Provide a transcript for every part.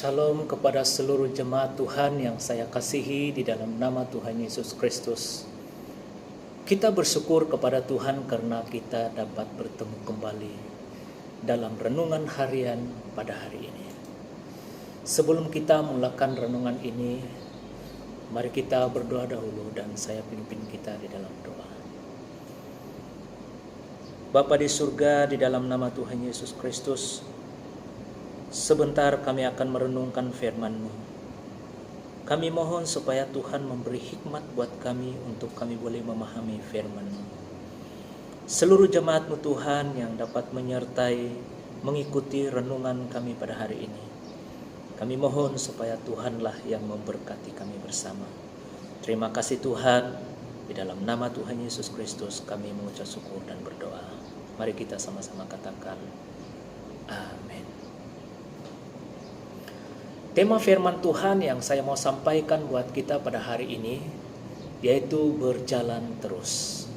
Shalom kepada seluruh jemaat Tuhan yang saya kasihi di dalam nama Tuhan Yesus Kristus. Kita bersyukur kepada Tuhan karena kita dapat bertemu kembali dalam renungan harian pada hari ini. Sebelum kita mulakan renungan ini, mari kita berdoa dahulu dan saya pimpin kita di dalam doa. Bapa di surga, di dalam nama Tuhan Yesus Kristus, sebentar kami akan merenungkan firman-Mu. Kami mohon supaya Tuhan memberi hikmat buat kami untuk kami boleh memahami firman-Mu. Seluruh jemaat-Mu Tuhan yang dapat menyertai, mengikuti renungan kami pada hari ini, kami mohon supaya Tuhanlah yang memberkati kami bersama. Terima kasih Tuhan, di dalam nama Tuhan Yesus Kristus kami mengucap syukur dan berdoa. Mari kita sama-sama katakan, amin. Tema firman Tuhan yang saya mau sampaikan buat kita pada hari ini yaitu berjalan terus.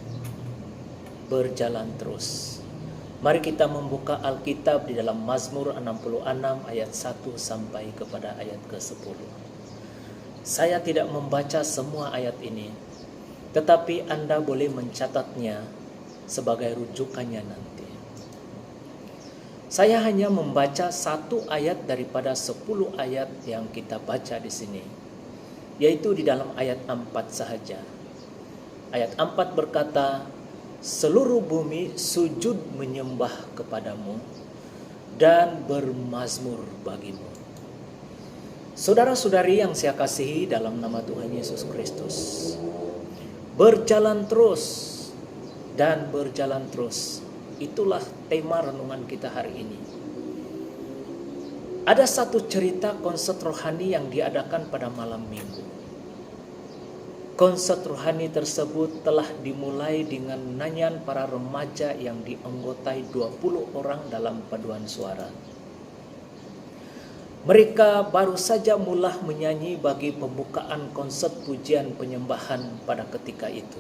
Berjalan terus. Mari kita membuka Alkitab di dalam Mazmur 66 ayat 1 sampai kepada ayat ke-10. Saya tidak membaca semua ayat ini, tetapi Anda boleh mencatatnya sebagai rujukannya nanti. Saya hanya membaca satu ayat daripada 10 ayat yang kita baca di sini, yaitu di dalam ayat 4 sahaja. Ayat 4 berkata, seluruh bumi sujud menyembah kepadamu dan bermazmur bagimu. Saudara-saudari yang saya kasihi dalam nama Tuhan Yesus Kristus, berjalan terus dan berjalan terus. Itulah tema renungan kita hari ini. Ada satu cerita konsert rohani yang diadakan pada malam minggu. Konsert rohani tersebut telah dimulai dengan nyanyian para remaja yang dianggotai 20 orang dalam paduan suara. Mereka baru saja mula menyanyi bagi pembukaan konsert pujian penyembahan pada ketika itu.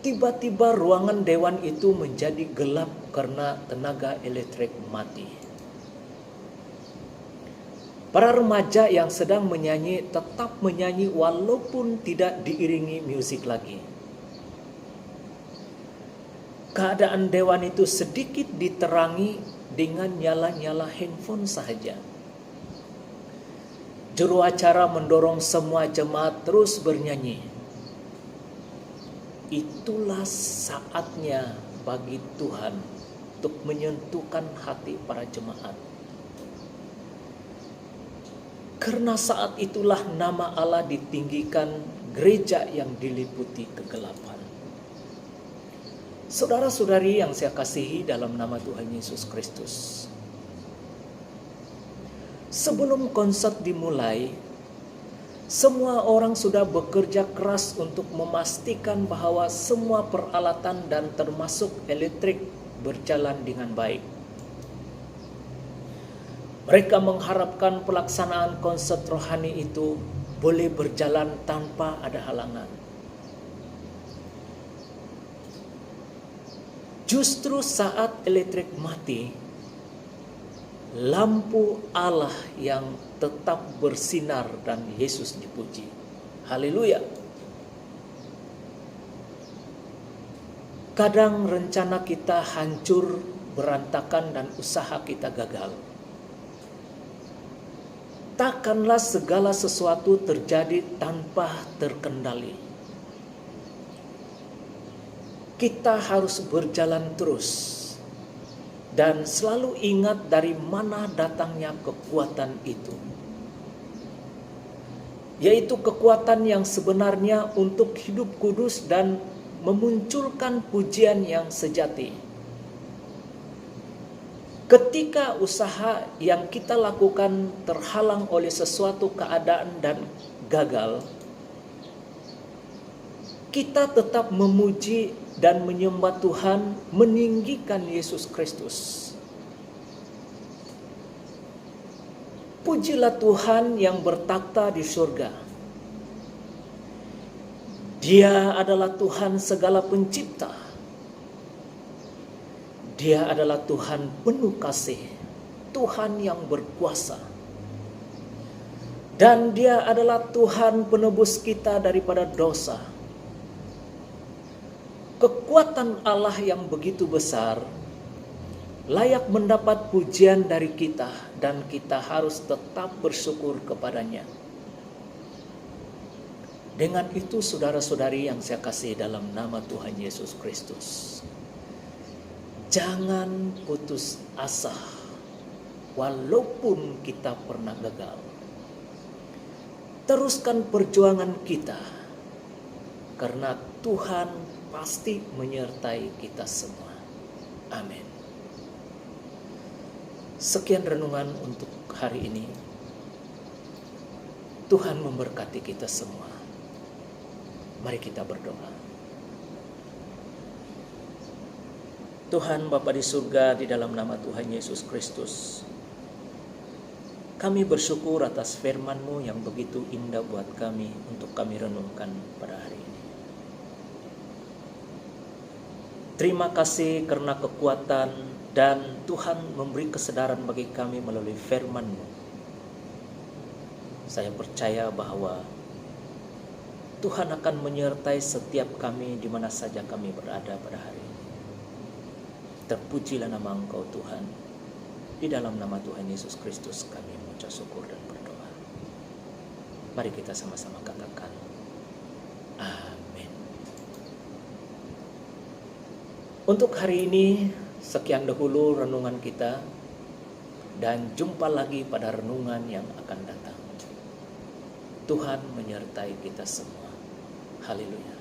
Tiba-tiba ruangan dewan itu menjadi gelap karena tenaga elektrik mati. Para remaja yang sedang menyanyi tetap menyanyi walaupun tidak diiringi musik lagi. Keadaan dewan itu sedikit diterangi dengan nyala-nyala handphone saja. Juru acara mendorong semua jemaat terus bernyanyi. Itulah saatnya bagi Tuhan untuk menyentuhkan hati para jemaat. Karena saat itulah nama Allah ditinggikan, gereja yang diliputi kegelapan. Saudara-saudari yang saya kasihi dalam nama Tuhan Yesus Kristus, sebelum konsert dimulai, semua orang sudah bekerja keras untuk memastikan bahwa semua peralatan dan termasuk elektrik berjalan dengan baik. Mereka mengharapkan pelaksanaan konsert rohani itu boleh berjalan tanpa ada halangan. Justru saat elektrik mati, lampu Allah yang tetap bersinar dan Yesus dipuji. Haleluya. Kadang rencana kita hancur, berantakan dan usaha kita gagal. Takkanlah segala sesuatu terjadi tanpa terkendali. Kita harus berjalan terus dan selalu ingat dari mana datangnya kekuatan itu. Yaitu kekuatan yang sebenarnya untuk hidup kudus dan memunculkan pujian yang sejati. Ketika usaha yang kita lakukan terhalang oleh sesuatu keadaan dan gagal, kita tetap memuji dan menyembah Tuhan, meninggikan Yesus Kristus. Pujilah Tuhan yang bertakhta di surga. Dia adalah Tuhan segala pencipta. Dia adalah Tuhan penuh kasih, Tuhan yang berkuasa. Dan Dia adalah Tuhan penebus kita daripada dosa. Kekuatan Allah yang begitu besar layak mendapat pujian dari kita, dan kita harus tetap bersyukur kepadanya. Dengan itu saudara-saudari yang saya kasih dalam nama Tuhan Yesus Kristus, jangan putus asa walaupun kita pernah gagal. Teruskan perjuangan kita, karena Tuhan pasti menyertai kita semua. Amin. Sekian renungan untuk hari ini. Tuhan memberkati kita semua. Mari kita berdoa. Tuhan Bapa di surga, di dalam nama Tuhan Yesus Kristus, kami bersyukur atas firman-Mu yang begitu indah buat kami untuk kami renungkan pada hari ini. Terima kasih karena kekuatan dan Tuhan memberi kesedaran bagi kami melalui firman-Mu. Saya percaya bahwa Tuhan akan menyertai setiap kami di mana saja kami berada pada hari ini. Terpujilah nama Engkau Tuhan. Di dalam nama Tuhan Yesus Kristus kami mengucap syukur dan berdoa. Mari kita sama-sama katakan amin. Untuk hari ini sekian dahulu renungan kita, dan jumpa lagi pada renungan yang akan datang. Tuhan menyertai kita semua. Haleluya.